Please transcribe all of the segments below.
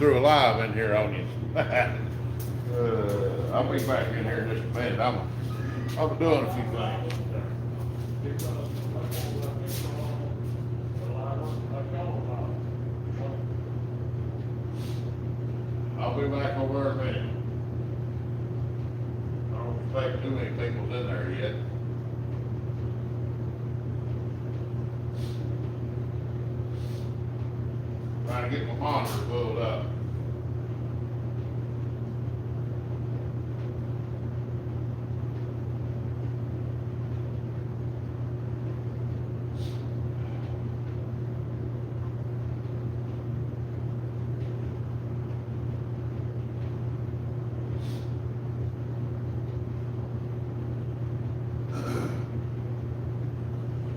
threw a live in here on you. I'll be back in here in just a minute. I'll be doing a few things. I'll be back over in a minute. I don't expect too many people's in there yet. Trying to get my monitor pulled up.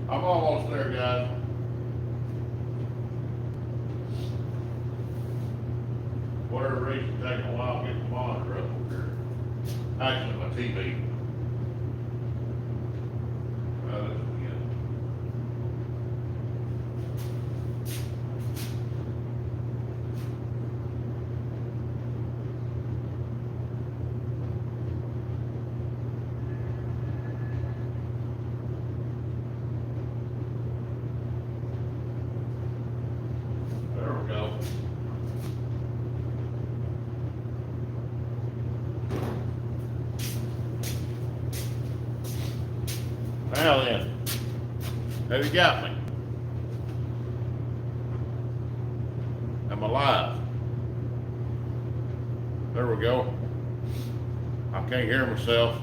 I'm almost there, guys. Whatever reason, it's taking a while to get the monitor up over here. Actually, my TV. This is good. There we go. Now then, have you got me? Am I live? There we go. I can't hear myself.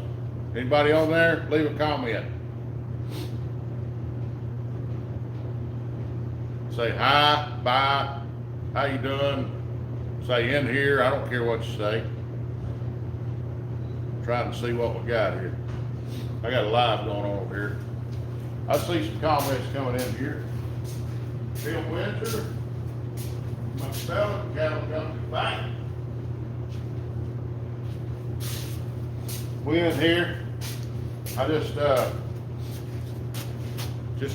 Anybody on there? Leave a comment. Say hi, bye, how you doing? Say in here, I don't care what you say. Trying to see what we got here. I got a live going on over here. I see some comments coming in here. Bill Winter, McSpelling, Cattle Company Bank. We in here. I just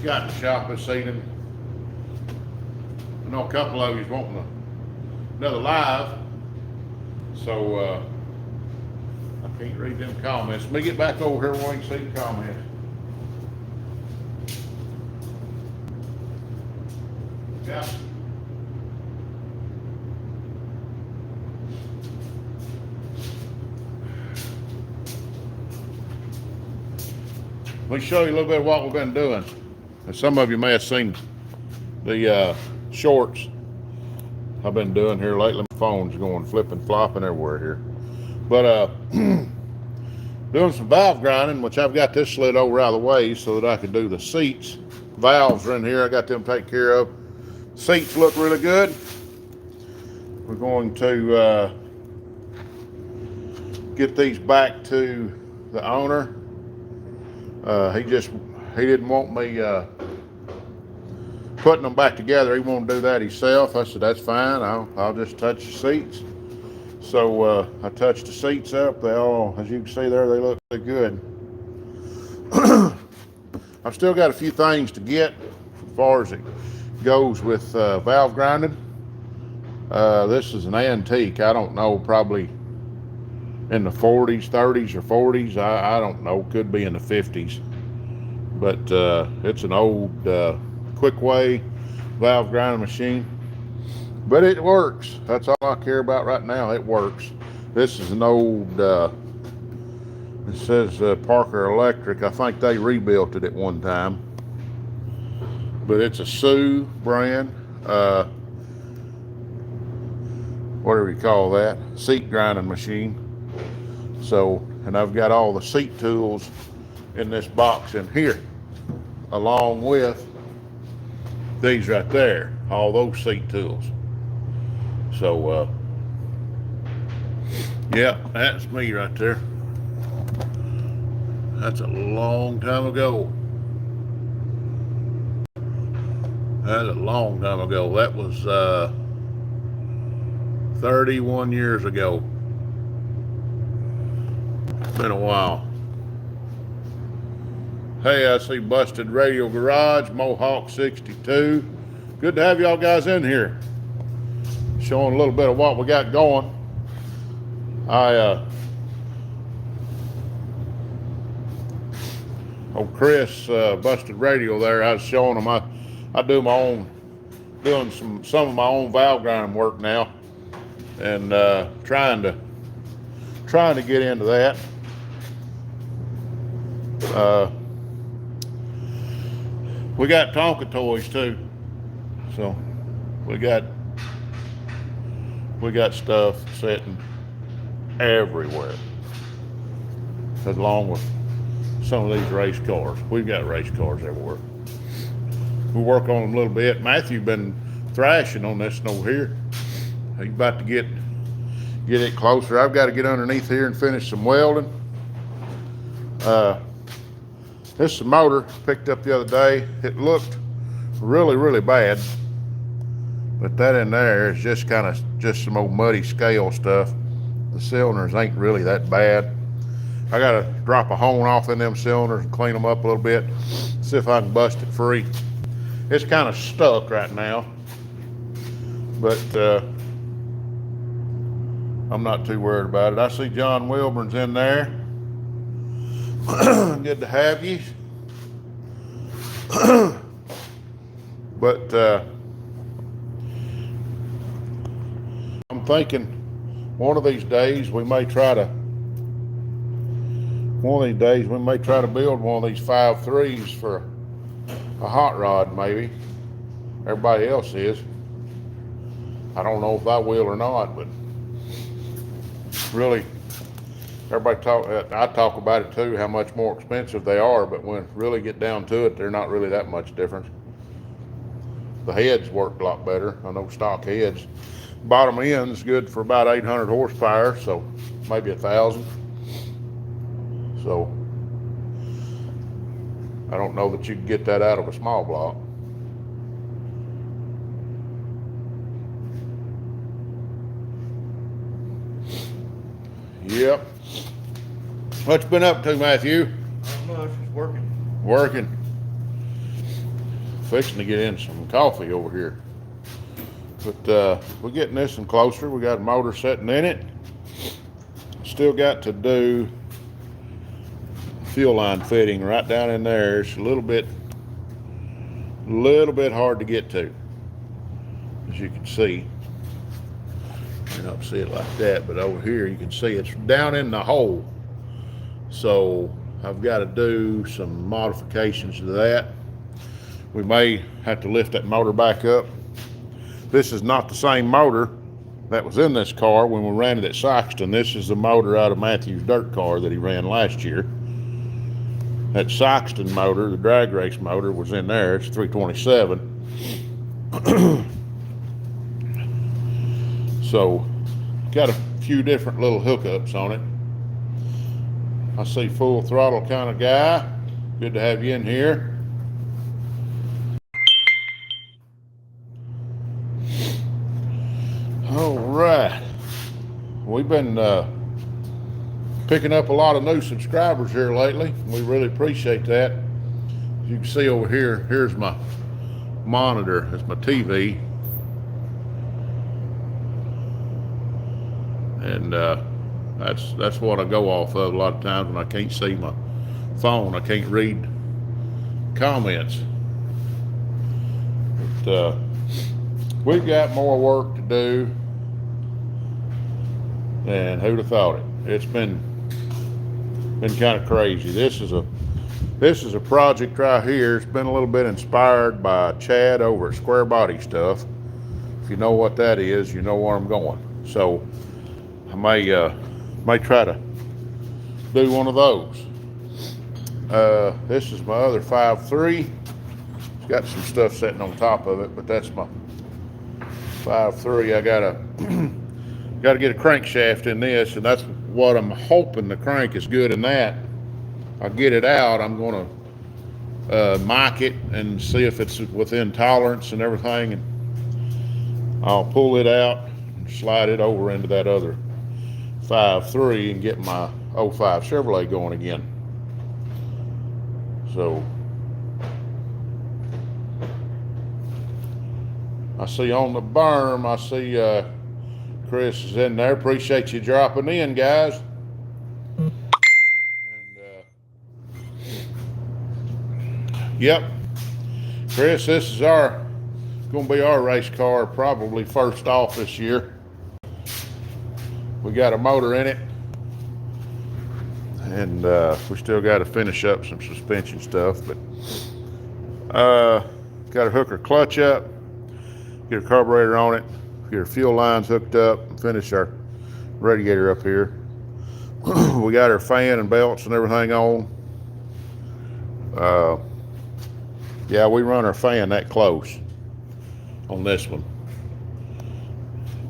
got in the shop this evening. I know a couple of you's wanting another live, so I can't read them comments. Let me get back over here where we can see the comments. Yeah. Let me show you a little bit of what we've been doing. And some of you may have seen the shorts I've been doing here lately. My phone's going flipping, flopping everywhere here. But doing some valve grinding, which I've got this slid over out of the way so that I can do the seats. Valves are in here. I got them taken care of. Seats look really good. We're going to get these back to the owner. He didn't want me putting them back together. He wanted to do that himself. I said, that's fine. I'll just touch the seats. So I touched the seats up. They all, as you can see there, they look really good. I've still got a few things to get as far as it goes with valve grinding. This is an antique. I don't know, probably in the 40s, 30s, or 40s. I don't know. Could be in the 50s. But it's an old quick way valve grinding machine. But it works. That's all I care about right now. It works. This is an old, it says Parker Electric. I think they rebuilt it at one time. But it's a Sioux brand. Whatever you call that. Seat grinding machine. So, and I've got all the seat tools in this box in here. Along with these right there. All those seat tools. So, yeah, that's me right there. That's a long time ago. That's a long time ago. That was 31 years ago. Been a while. Hey, I see Busted Radio Garage, Mohawk 62. Good to have y'all guys in here. showing a little bit of what we got going. Old Chris Busted Radio there. I was showing him I do my own, doing some of my own valve grinding work now, and trying to get into that. We got Tonka toys too, so we got stuff sitting everywhere, along with some of these race cars. We've got race cars everywhere. We work on them a little bit. Matthew been thrashing on this one over here. He's about to get it closer. I've got to get underneath here and finish some welding. This is a motor picked up the other day. It looked really, really bad, but that in there is just some old muddy scale stuff. The cylinders ain't really that bad. I gotta drop a hone off in them cylinders and clean them up a little bit, see if I can bust it free. It's kind of stuck right now, but I'm not too worried about it. I see John Wilburn's in there. Good to have you. But I'm thinking one of these days we may try to build one of these 5.3s for a hot rod, maybe. Everybody else is. I don't know if I will or not, but really, I talk about it too, how much more expensive they are, but when it really get down to it, they're not really that much different. The heads work a lot better. I know stock heads. Bottom end's good for about 800 horsepower, so maybe 1,000. So I don't know that you can get that out of a small block. Yep. What you been up to, Matthew? Not much, just working. Working. Fixing to get in some coffee over here. But we're getting this one closer. We got a motor setting in it. Still got to do fuel line fitting right down in there. It's a little bit hard to get to, as you can see. You don't see it like that, but over here you can see it's down in the hole. So I've got to do some modifications to that. We may have to lift that motor back up. This is not the same motor that was in this car when we ran it at Soxton. This is the motor out of Matthew's dirt car that he ran last year. That Soxton motor, the drag race motor, was in there. It's 327. So, got a few different little hookups on it. I see full throttle kind of guy. Good to have you in here. All right. We've been picking up a lot of new subscribers here lately. We really appreciate that. As you can see over here, here's my monitor. It's my TV. And that's what I go off of a lot of times when I can't see my phone. I can't read comments. But we've got more work to do, and who'd have thought it? It's been kind of crazy. This is a project right here. It's been a little bit inspired by Chad over at Square Body Stuff. If you know what that is, you know where I'm going. So I may try to do one of those. This is my other 5.3. It's got some stuff sitting on top of it, but that's my 5.3. I gotta get a crankshaft in this, and that's what I'm hoping the crank is good in that. I'll get it out. I'm gonna mic it and see if it's within tolerance and everything, and I'll pull it out and slide it over into that other 5.3 and get my 05 Chevrolet going again. So I see on the berm, I see Chris is in there. Appreciate you dropping in, guys. And yep, Chris, this is going to be our race car, probably first off this year. We got a motor in it, and we still got to finish up some suspension stuff, but got to hook our clutch up, get a carburetor on it, get our fuel lines hooked up, and finish our radiator up here. We got our fan and belts and everything on. Yeah, we run our fan that close on this one.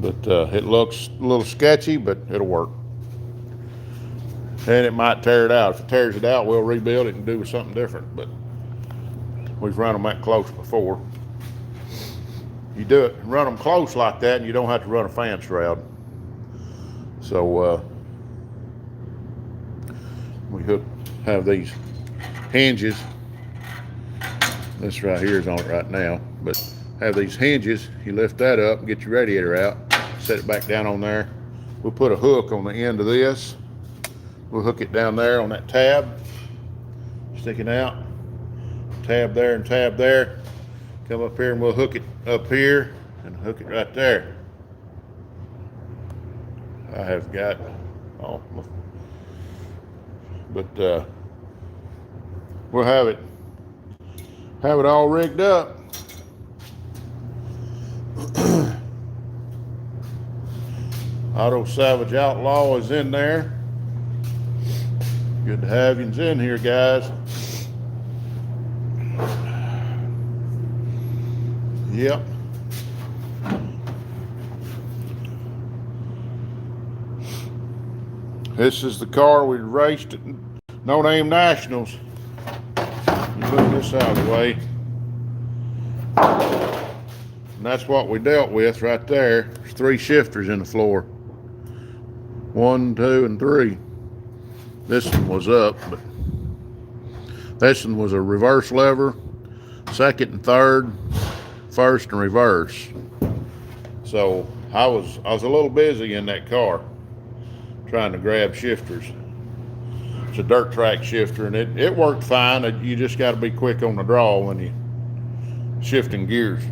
But it looks a little sketchy, but it'll work. And it might tear it out. If it tears it out, we'll rebuild it and do something different. But we've run them that close before. You do it, run them close like that, and you don't have to run a fan shroud. So we have these hinges. This right here is on it right now, but have these hinges. You lift that up and get your radiator out, set it back down on there. We'll put a hook on the end of this. We'll hook it down there on that tab, sticking out. Tab there and tab there. Come up here and we'll hook it up here and hook it right there. I have got, but we'll have it all rigged up. Auto Salvage Outlaw is in there. Good to have you in here, guys. Yep. This is the car we raced at No Name Nationals. You move this out of the way. And that's what we dealt with right there. There's 3 shifters in the floor. 1, 2, and 3. This one was up, but this one was a reverse lever, second and third, first and reverse. So I was a little busy in that car trying to grab shifters. It's a dirt track shifter, and it worked fine. You just got to be quick on the draw when you shifting gears.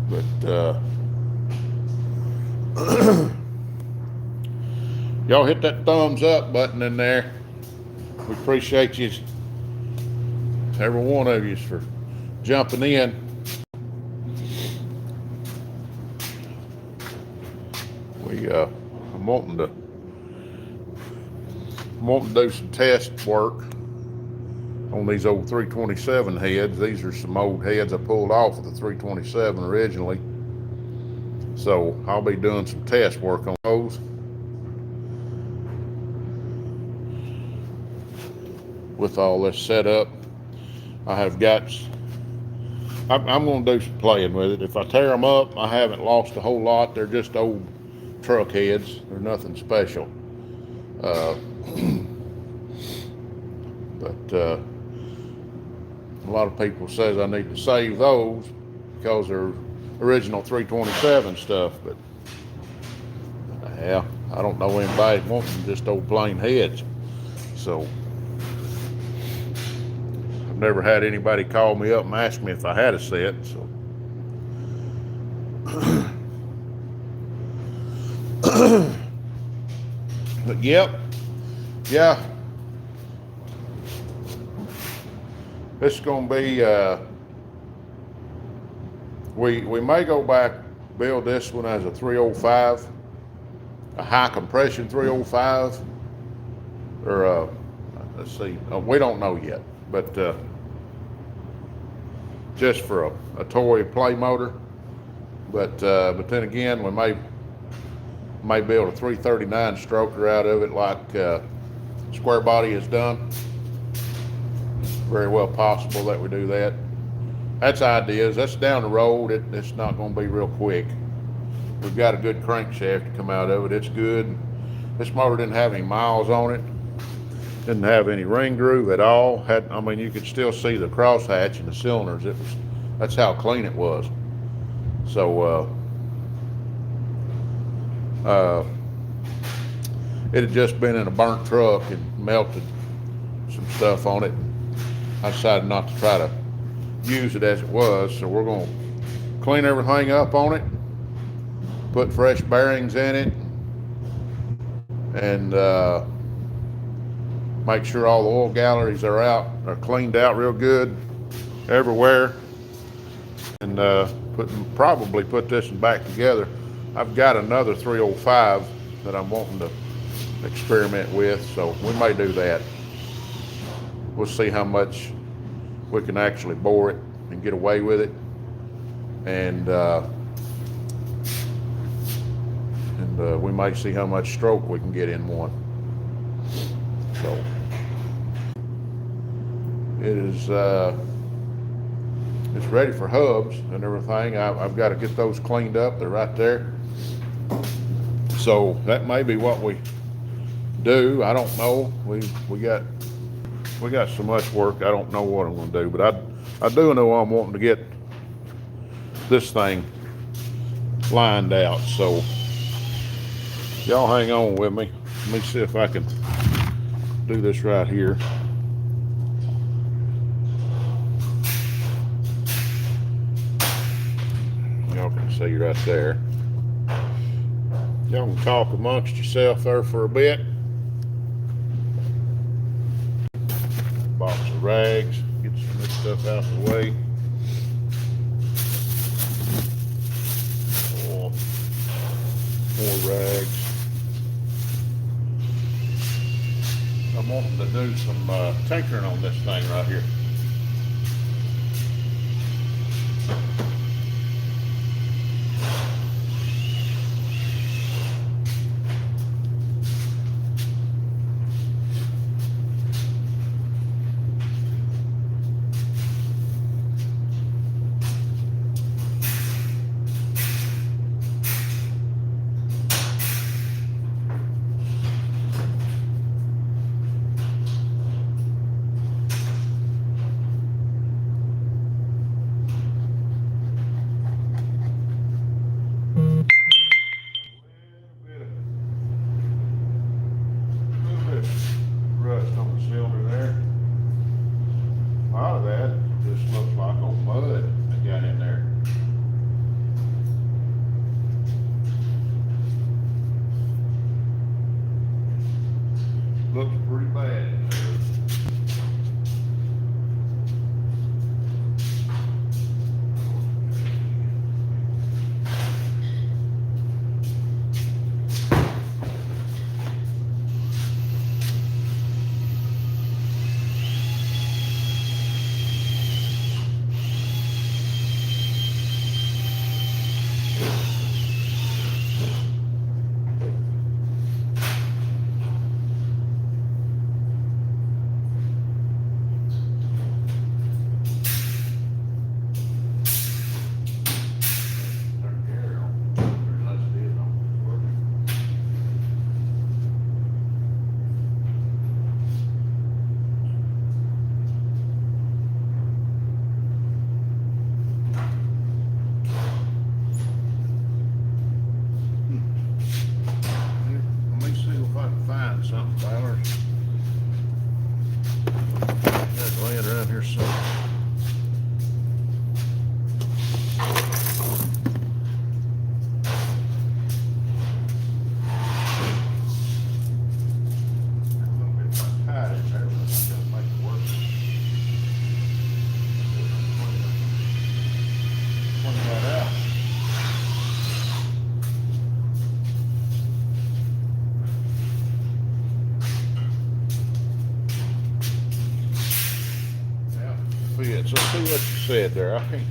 But y'all hit that thumbs up button in there. We appreciate you, every one of you, for jumping in. I'm wanting to do some test work on these old 327 heads. These are some old heads I pulled off of the 327 originally. So I'll be doing some test work on those. With all this set up, I'm going to do some playing with it. If I tear them up, I haven't lost a whole lot. They're just old truck heads. They're nothing special. But a lot of people says I need to save those because they're original 327 stuff, but yeah, I don't know anybody wanting just old plain heads. So I've never had anybody call me up and ask me if I had a set. So but yep, yeah, this is going to be we may go back, build this one as a 305, a high compression 305, or let's see, we don't know yet, but just for a toy play motor. But then again, we may build a 339 stroker out of it, like Square Body has done. Very well possible that we do that. That's ideas. That's down the road. It's not going to be real quick. We've got a good crankshaft to come out of it. It's good. This motor didn't have any miles on it. Didn't have any ring groove at all. I mean, you could still see the crosshatch and the cylinders. That's how clean it was. So it had just been in a burnt truck and melted some stuff on it. I decided not to try to use it as it was, so we're going to clean everything up on it, put fresh bearings in it, and make sure all the oil galleries are cleaned out real good everywhere, and probably put this one back together. I've got another 305 that I'm wanting to experiment with, so we may do that. We'll see how much we can actually bore it and get away with it, and we might see how much stroke we can get in one. So it is it's ready for hubs and everything. I've got to get those cleaned up. They're right there. So that may be what we do. I don't know. We got so much work. I don't know what I'm going to do, but I do know I'm wanting to get this thing lined out. So y'all hang on with me. Let me see if I can do this right here. Y'all can see right there. Y'all can talk amongst yourself there for a bit. Box of rags, get some of this stuff out of the way. More rags. I'm wanting to do some tinkering on this thing right here. Looks pretty bad. So see what you said there. I can't.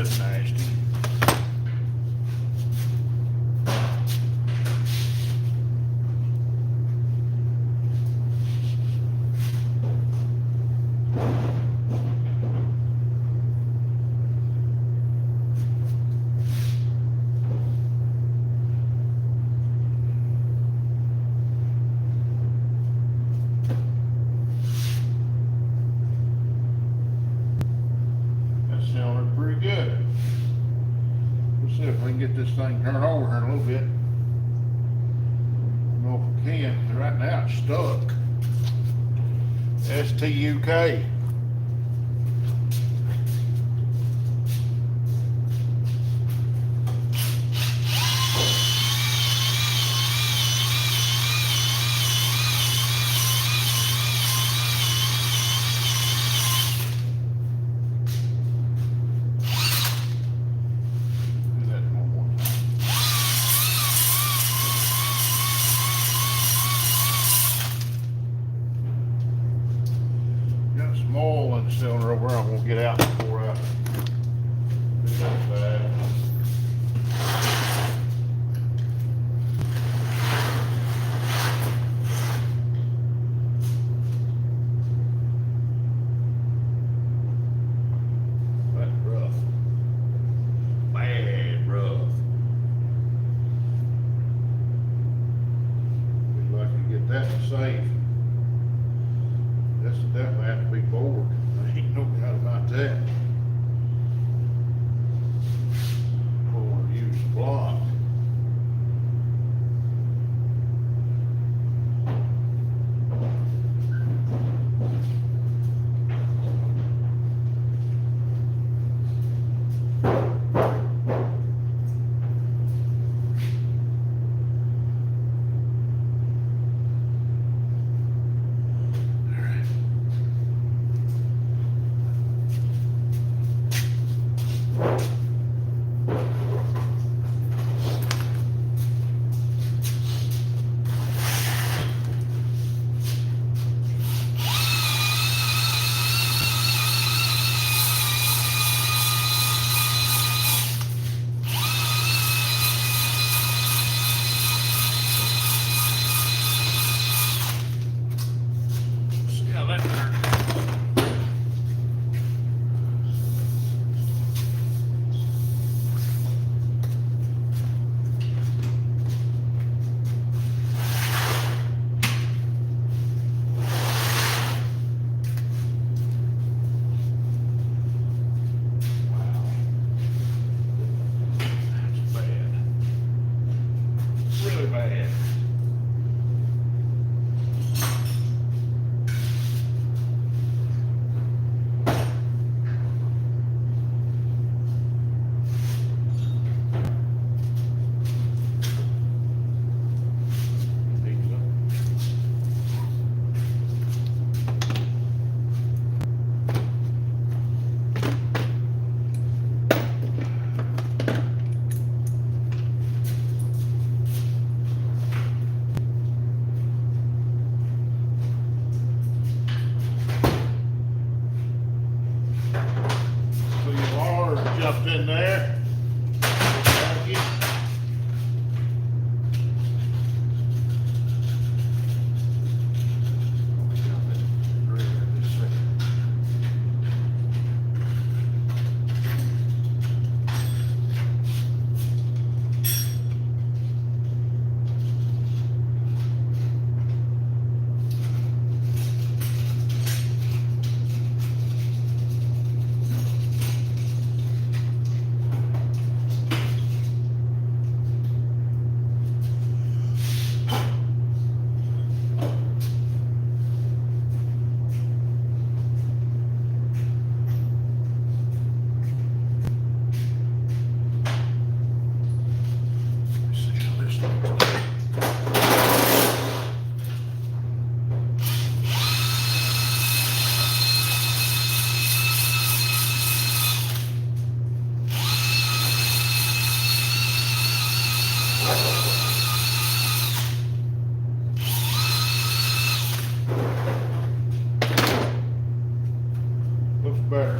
That's nasty. That sounded pretty good. Let's see if we can get this thing turned over here in a little bit. I don't know if we can. Right now it's stuck. STUK. Do that one more time. Got some oil in the cylinder over there. I'm gonna get out before I do that. That's rough. Bad rough. We'd like to get that safe. This will definitely have to be bored. There ain't no doubt about that. We'll want to use the block. See how that turned out. Wow. That's bad. Really bad. So your water jumped in there. Thank you. Let's see how this looks. Looks better.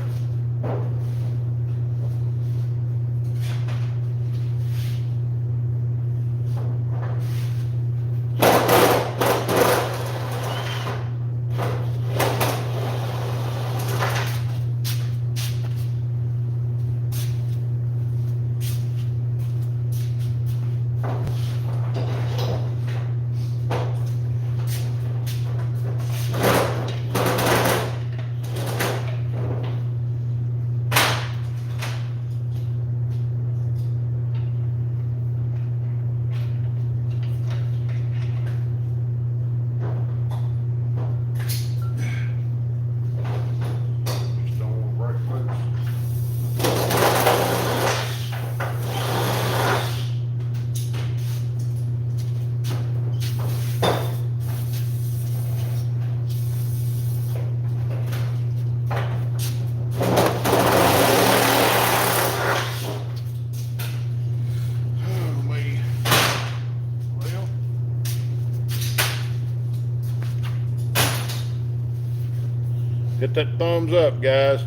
Hit that thumbs up, guys,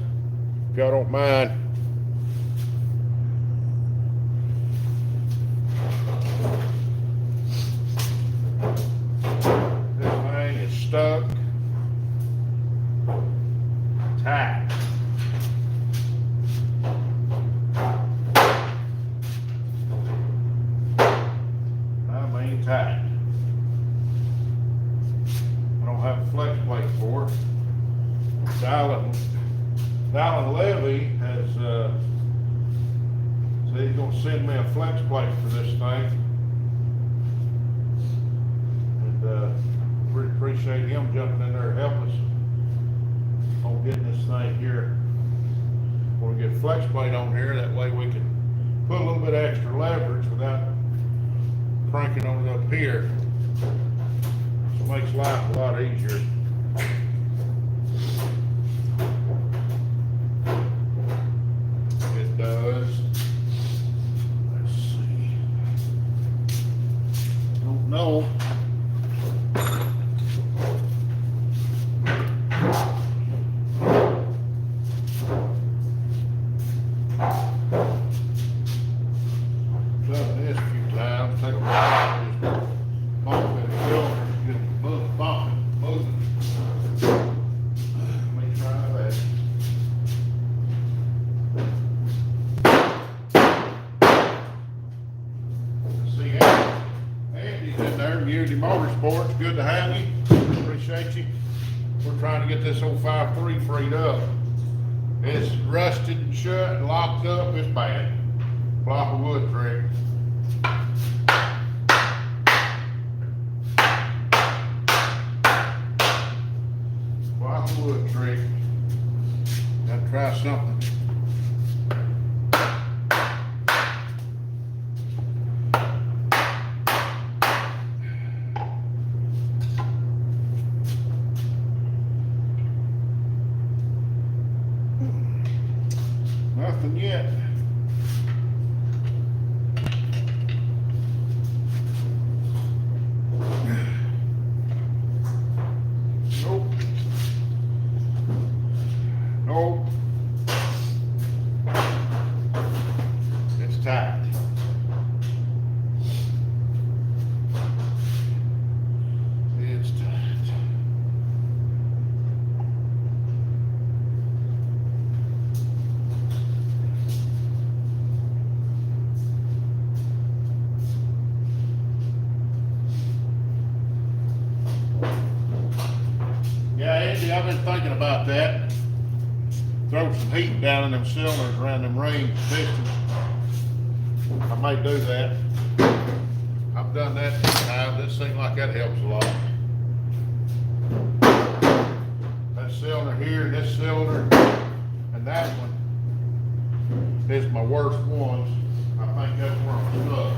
if y'all don't mind. This thing is stuck tight. I mean tight. I don't have a flex plate for it. Dallin Levy has said he's gonna send me a flex plate for this thing. And really appreciate him jumping in there to help us on getting this thing here. We'll get a flex plate on here, that way we can put a little bit of extra leverage without cranking on it up here. So it makes life a lot easier. It does. Let's see. Don't know. Done this a few times. Take a while. Just bump it and get it bumping, moving. Let me try that. See, Andy's in there, Unity Motorsports. Good to have you. Appreciate you. We're trying to get this old 5.3 freed up. It's rusted and shut and locked up. It's bad. Block of wood trick. Block of wood trick. Gotta try something. Nothing yet. Nope. Nope. It's tight. It's tight. Yeah, Andy, I've been thinking about that. Throw some heat down in them cylinders around them rings, pistons. I may do that. I've done that a few times. It seems like that helps a lot. That cylinder here, this cylinder, and that one is my worst ones. I think that's where I'm stuck.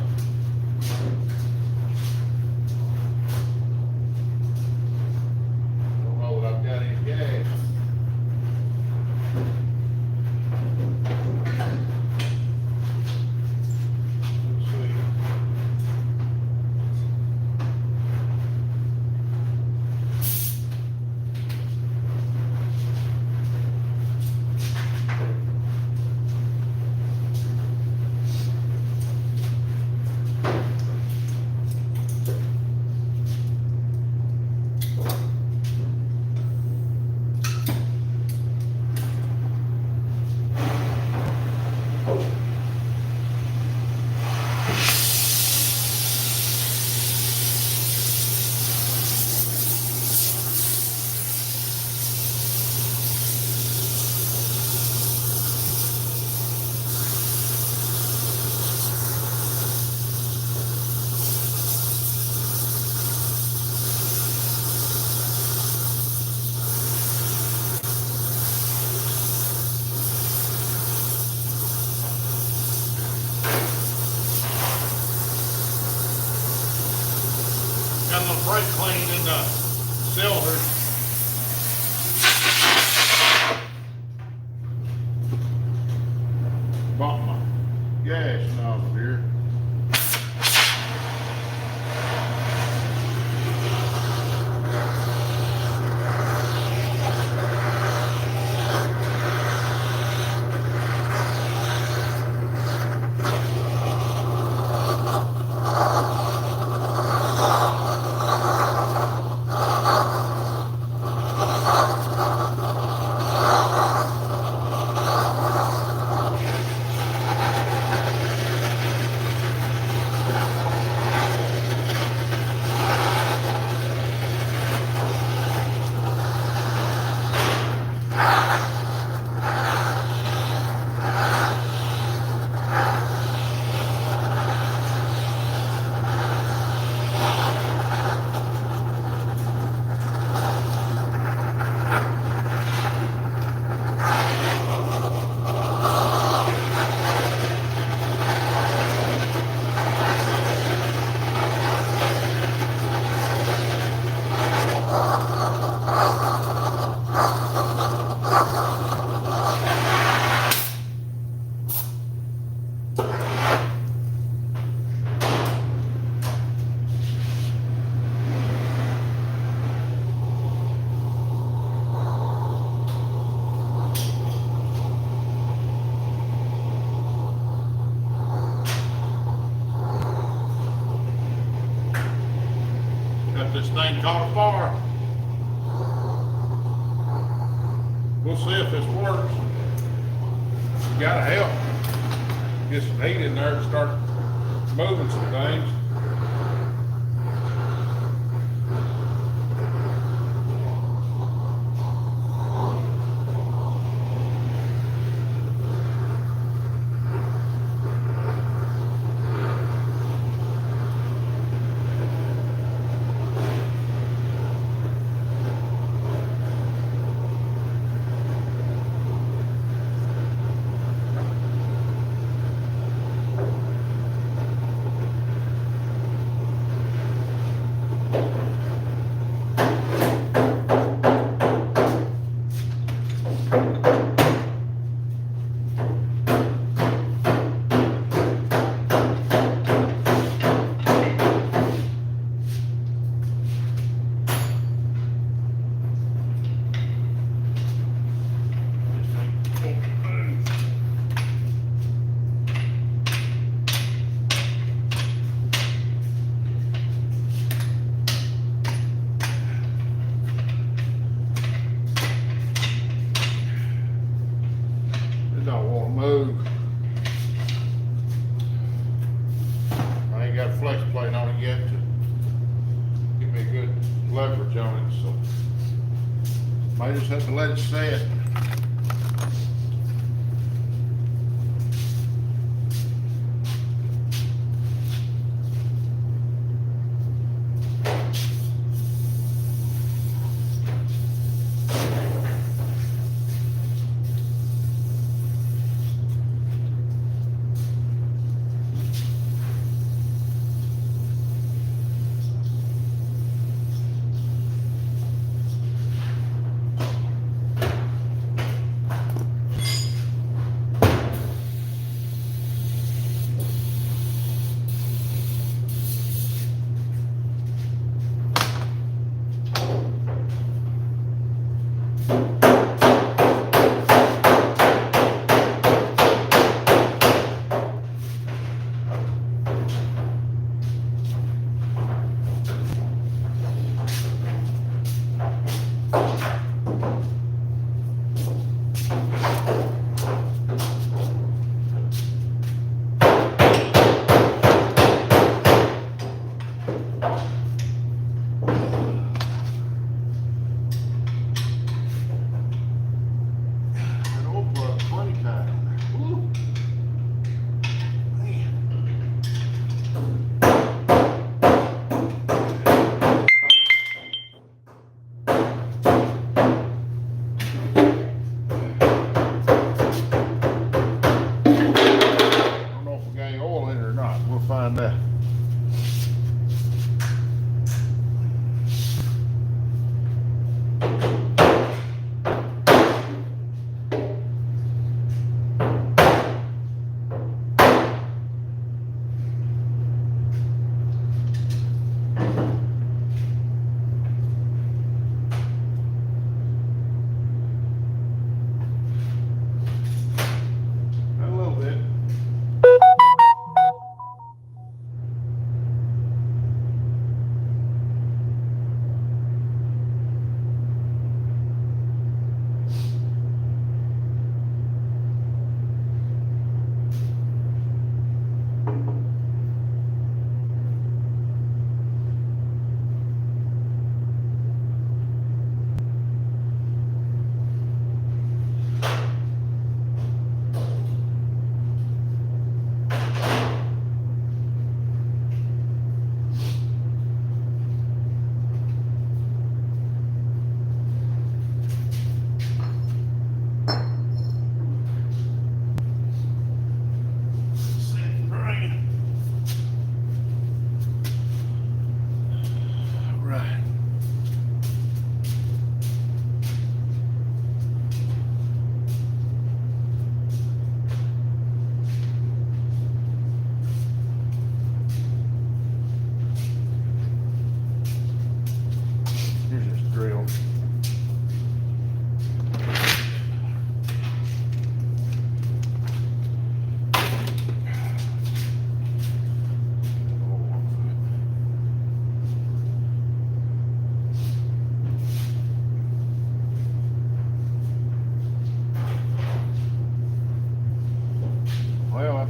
Don't know that I've got any gas. Let's see. Got a little brake clean in the cylinder. Bump my gas nozzle here. thing caught a fire. We'll see if this works. You gotta help. Get some heat in there to start moving some things. Don't want to move. I ain't got a flex plate on it yet to give me a good leverage on it, so might just have to let it set.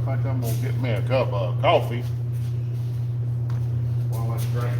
think I'm gonna get me a cup of coffee while I drink.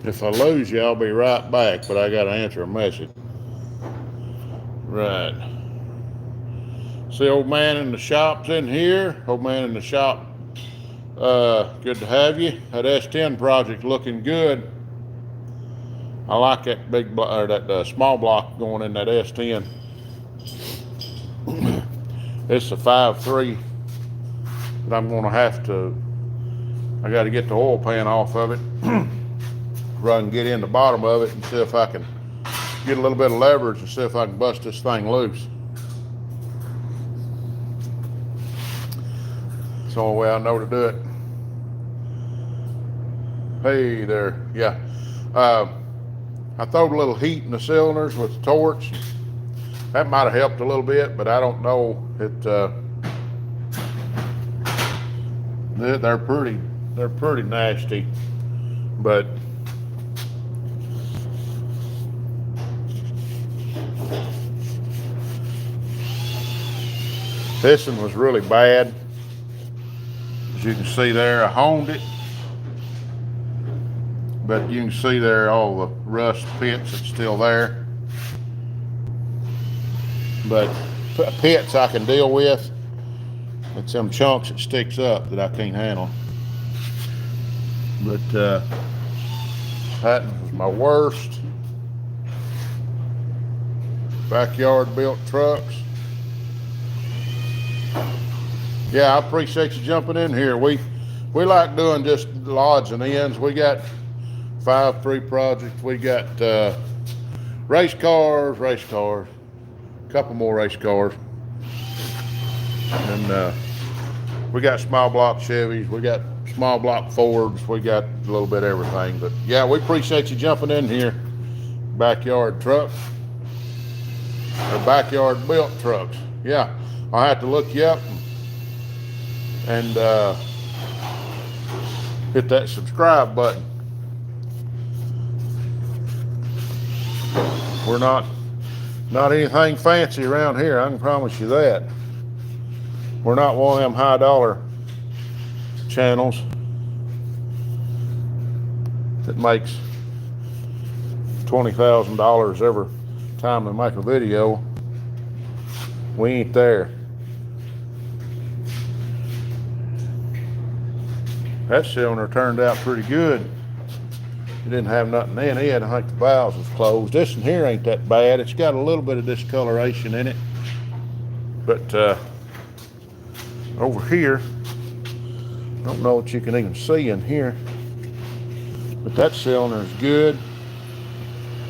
If I lose you, I'll be right back, but I gotta answer a message. Right. See, old man in the shop's in here. Old man in the shop. Good to have you. That S10 project looking good. I like that big or that small block going in that S10. It's a 5.3, but I'm gonna have to. I got to get the oil pan off of it. Run and get in the bottom of it and see if I can get a little bit of leverage and see if I can bust this thing loose. It's the only way I know to do it. Hey there, yeah. I throwed a little heat in the cylinders with the torch. That might have helped a little bit, but I don't know. They're pretty nasty, but this one was really bad. As you can see there, I honed it, but you can see there all the rust pits that's still there. But pits I can deal with. It's them chunks that sticks up that I can't handle. But that was my worst. Backyard built trucks. Yeah, I appreciate you jumping in here. We like doing just odds and ends. We got 5.3 projects. We got race cars, a couple more race cars, and we got small block Chevys. We got small block Fords. We got a little bit of everything. But yeah, we appreciate you jumping in here. Backyard trucks or backyard built trucks. Yeah, I'll have to look you up and hit that subscribe button. We're not anything fancy around here, I can promise you that. We're not one of them high dollar channels that makes $20,000 every time we make a video. We ain't there. That cylinder turned out pretty good. It didn't have nothing in it. I think the valves was closed. This one here ain't that bad. It's got a little bit of discoloration in it. But over here, I don't know what you can even see in here. But that cylinder is good.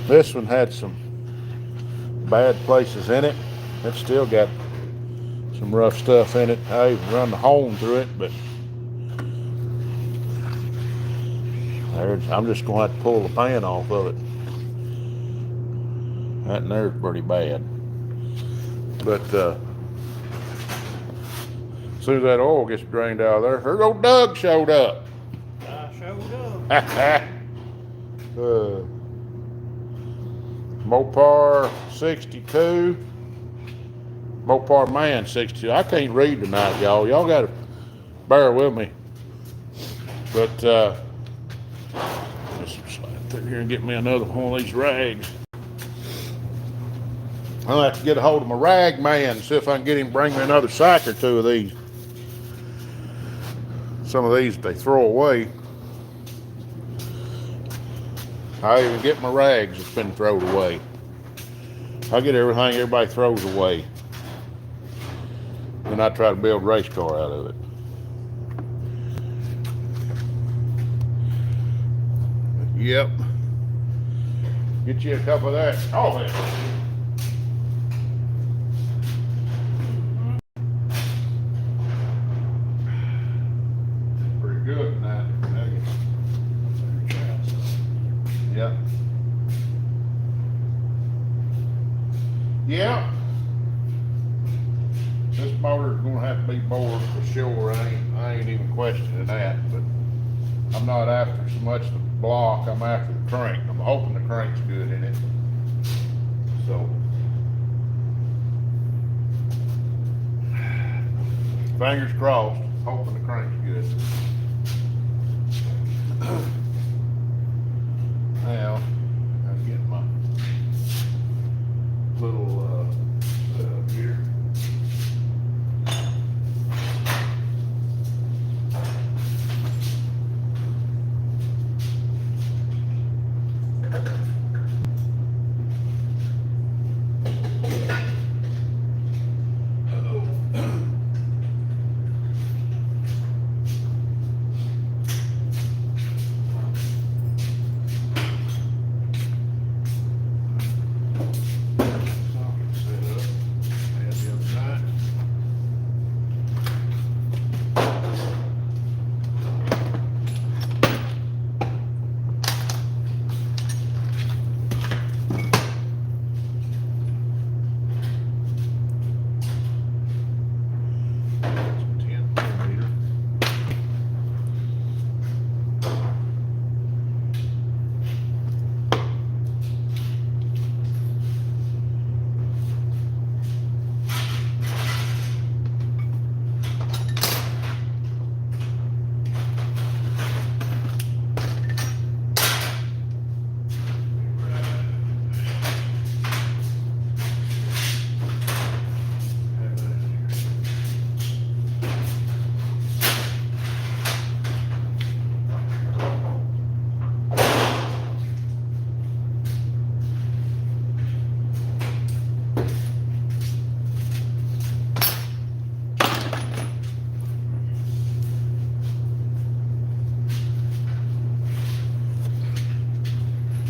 This one had some bad places in it. It's still got some rough stuff in it. I even run the hone through it, but I'm just going to have to pull the pan off of it. That in there's pretty bad. But as soon as that oil gets drained out of there old Doug showed up. I showed up. Mopar 62. Mopar Man 62. I can't read tonight, y'all. Y'all got to bear with me. But just slide through here and get me another one of these rags. I'll have to get a hold of my rag man and see if I can get him to bring me another sack or two of these. Some of these they throw away. I even get my rags that's been thrown away. I get everything everybody throws away. and I try to build a race car out of it. Yep. Get you a couple of that. Oh, man. Pretty good tonight. Yep. Yeah. This motor's gonna have to be bored for sure. I ain't even questioning that, but I'm not after so much the block, I'm after the crank. I'm hoping the crank's good in it. So fingers crossed, hoping the crank's good. Now, I'm getting my little setup here.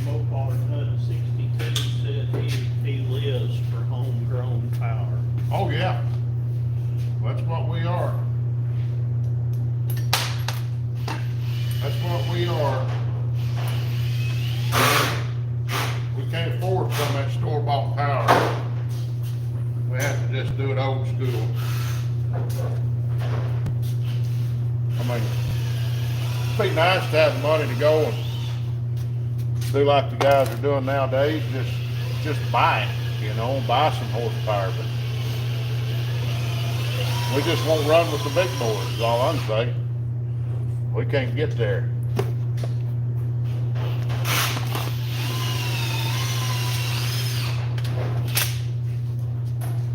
Mopar Nut 62 said he lives for homegrown power. Oh, yeah. That's what we are. That's what we are. We can't afford some of that store-bought power. We have to just do it old school. I mean, it'd be nice to have the money to go and do like the guys are doing nowadays, just buy it, you know, buy some horsepower, but we just won't run with the big boys, is all I'm saying. We can't get there.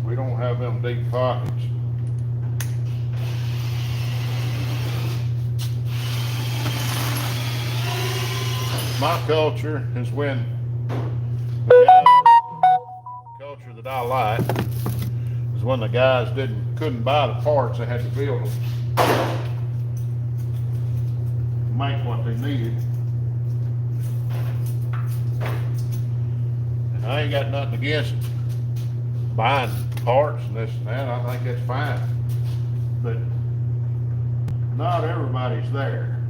We don't have them deep pockets. My culture is when the culture that I like is when the guys couldn't buy the parts, they had to build them, make what they needed. And I ain't got nothing against buying parts and this and that. I think that's fine, but not everybody's there.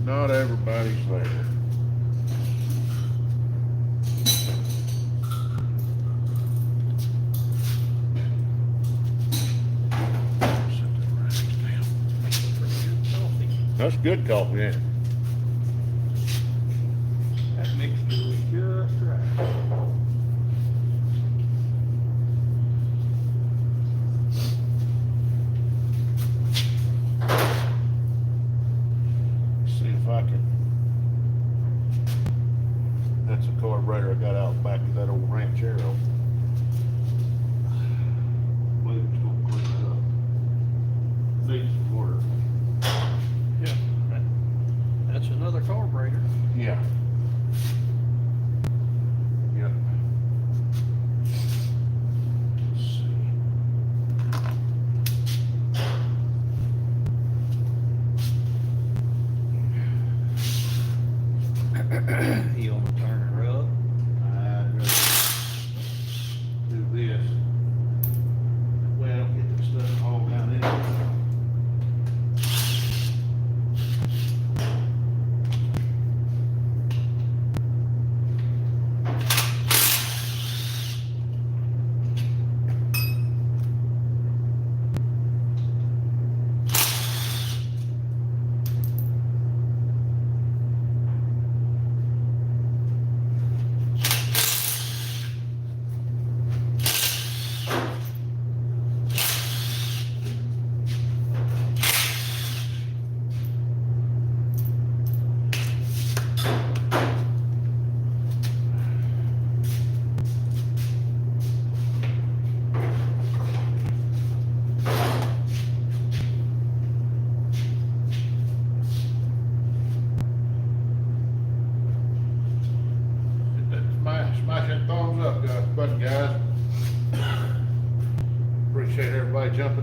Not everybody's there. That's good coffee, ain't it? That mixture was just right.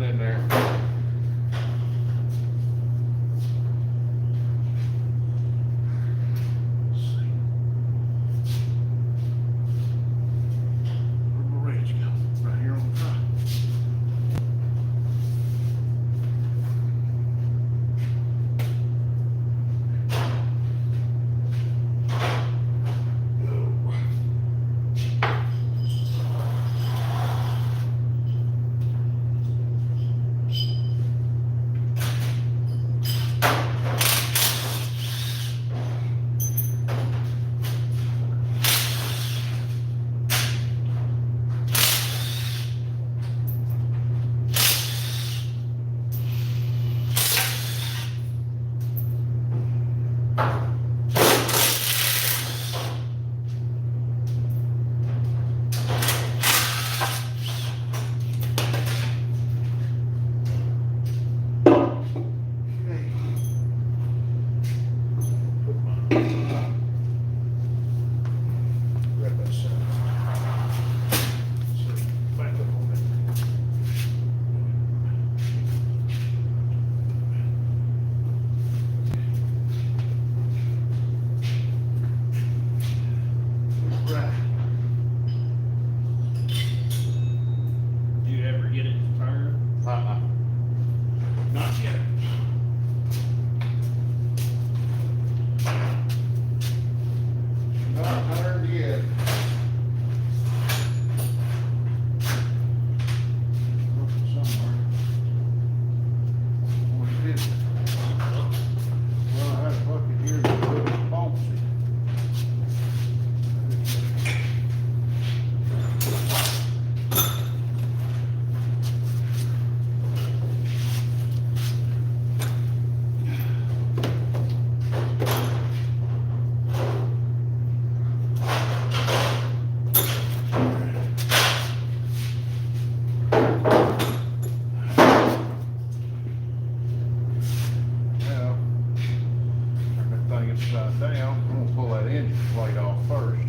in there. Let's see. Where'd my wrench go? Right here on the top. Grab that side. So, back up on it. Right. Do you ever get it to turn? Not yet. Not turned yet. Somewhere. What is it? Well, I had a bucket here that put it bouncy. Now, turn that thing upside down. I'm gonna pull that engine plate off first.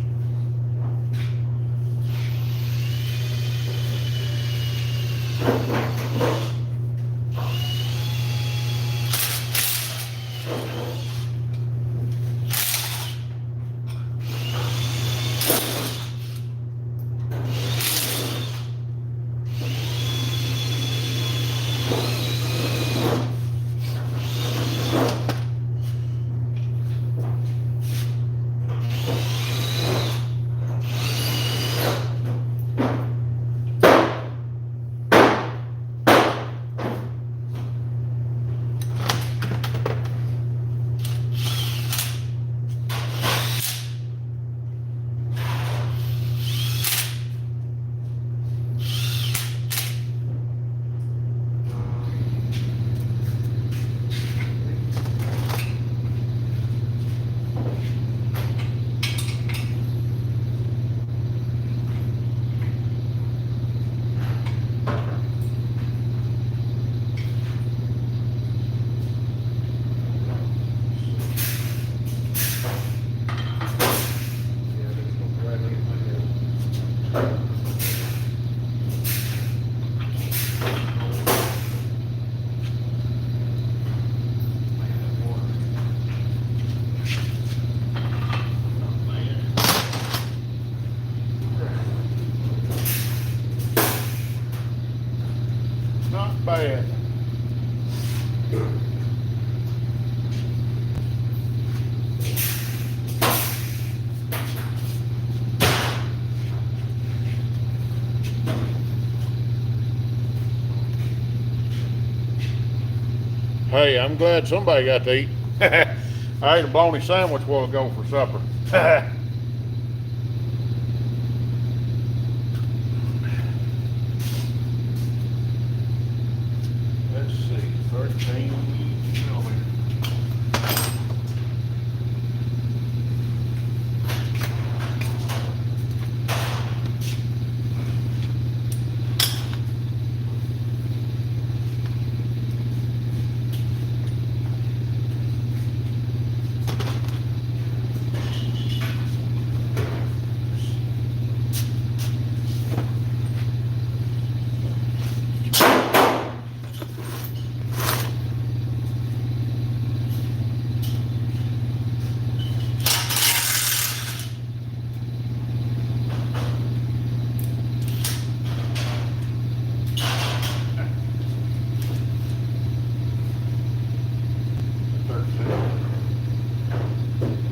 Not bad. Hey, I'm glad somebody got to eat. I ate a bologna sandwich a while ago for supper. Let's see, 13 millimeters.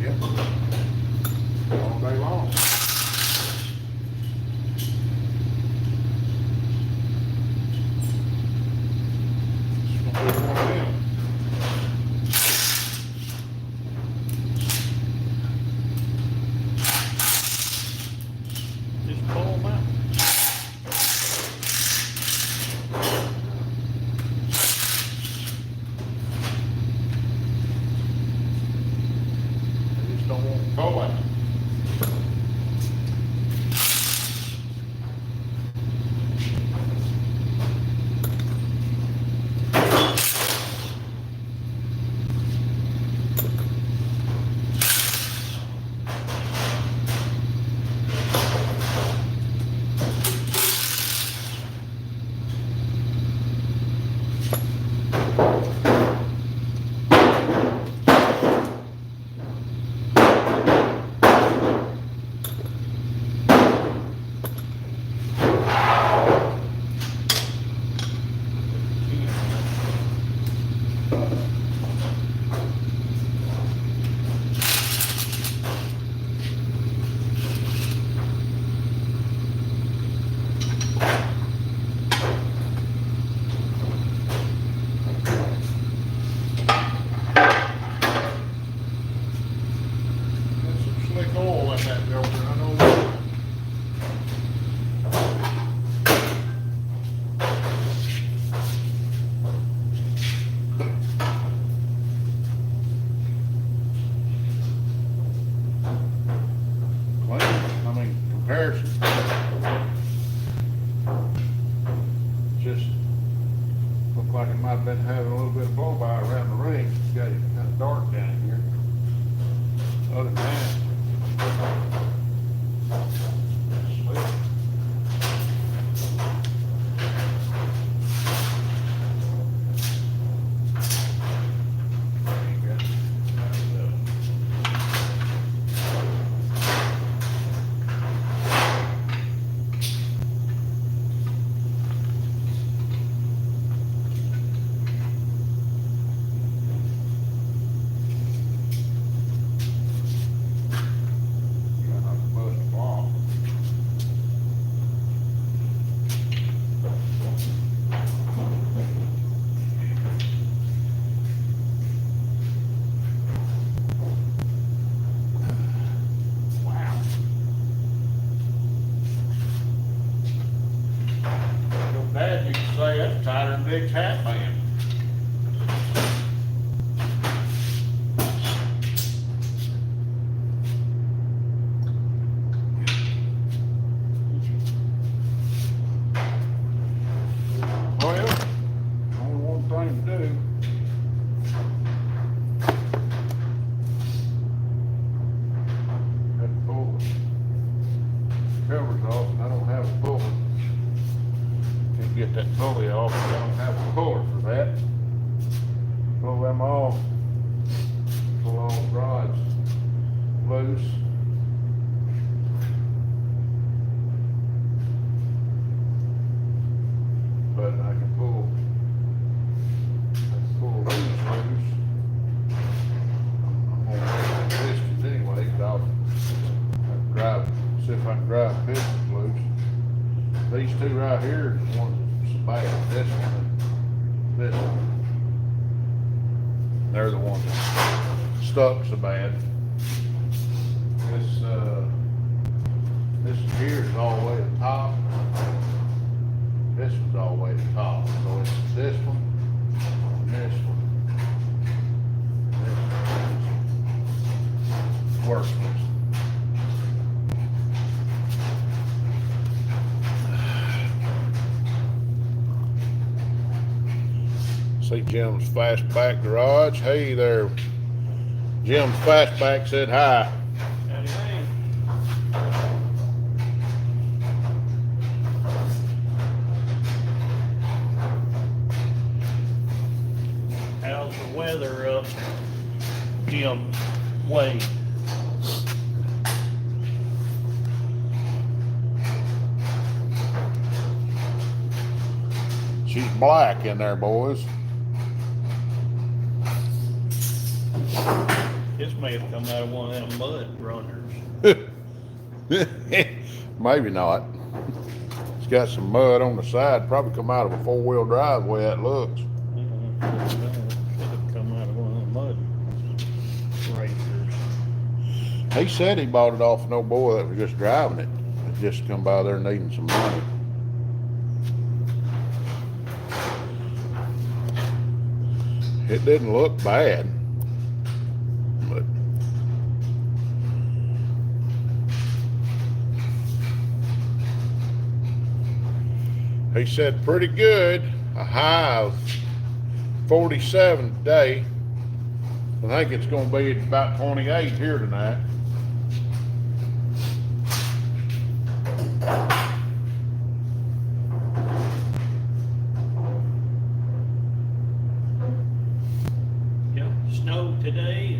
Yep. All day long. It's gonna be one of them. Just pull them out. They just don't want to go out. There's some slick oil in that filter, I know that. Clean, I mean, comparison. Just looked like it might have been having a little bit of blow by around the ring. It's got it kind of dark down here. Other than that. Slick. Ain't got- Got not to bust them off. Wow. Your dad used to say that's tighter than Dick's hat band. Well, only one thing to do. Had to pull the covers off, and I don't have a puller. Can't get that pulley off, I don't have a puller for that. Pull them off, pull all the rods loose. But I can pull these loose. I'm gonna take pistons anyway, but I'll have to drive, see if I can drive pistons loose. These two right here is the ones that's bad, this one and this one. They're the ones that stuck so bad. This here is all the way to the top. This one's all the way to the top, so it's this one, and this one. This one. Worthless. See Jim's Fastback Garage. Hey there. Jim's Fastback said hi. Howdy, hey. How's the weather up, Jim Wade? She's black in there, boys. This may have come out of one of them mud runners. Maybe not. It's got some mud on the side. Probably come out of a 4-wheel drive the way that looks. Should have come out of one of the mud racers. He said he bought it off an old boy that was just driving it. It just come by there needing some money. It didn't look bad, but he said pretty good. A high of 47 today. I think it's going to be about 28 here tonight. Yep, snowed today.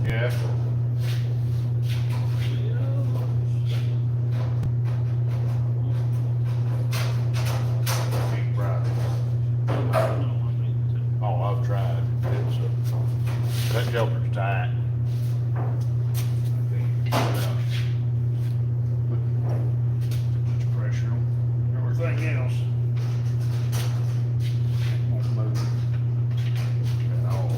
Yeah. Oh, I've tried. That joker's tight. Much pressure on everything else. Won't move at all.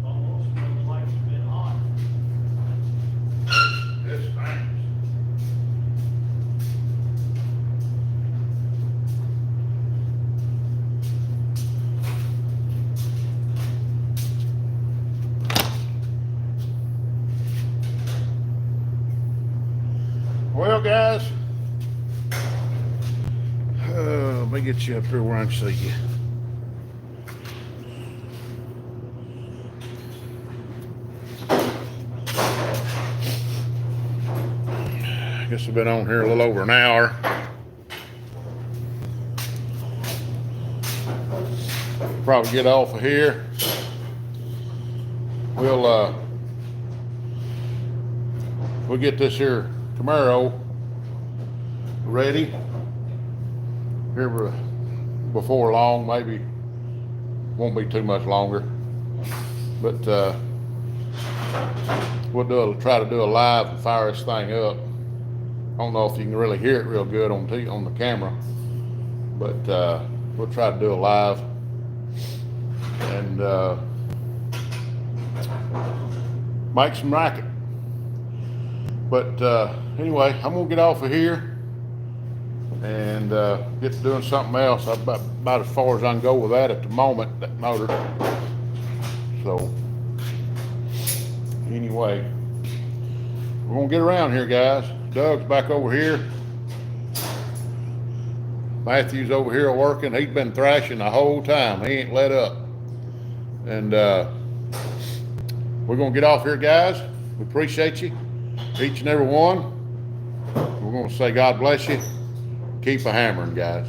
Almost feels like it's been hot. This stinks. Well, guys, let me get you up here where I can see you. I guess I've been on here a little over an hour. Probably get off of here. We'll get this here Camaro ready here before long. Maybe won't be too much longer, but we'll try to do a live and fire this thing up. I don't know if you can really hear it real good on the camera, but we'll try to do a live and make some racket. But anyway, I'm gonna get off of here and get to doing something else. I'm about as far as I can go with that at the moment, that motor. So anyway, we're gonna get around here, guys. Doug's back over here. Matthew's over here working. He's been thrashing the whole time. He ain't let up. And we're gonna get off here, guys. We appreciate you, each and every one. We're gonna say God bless you. Keep a hammering, guys.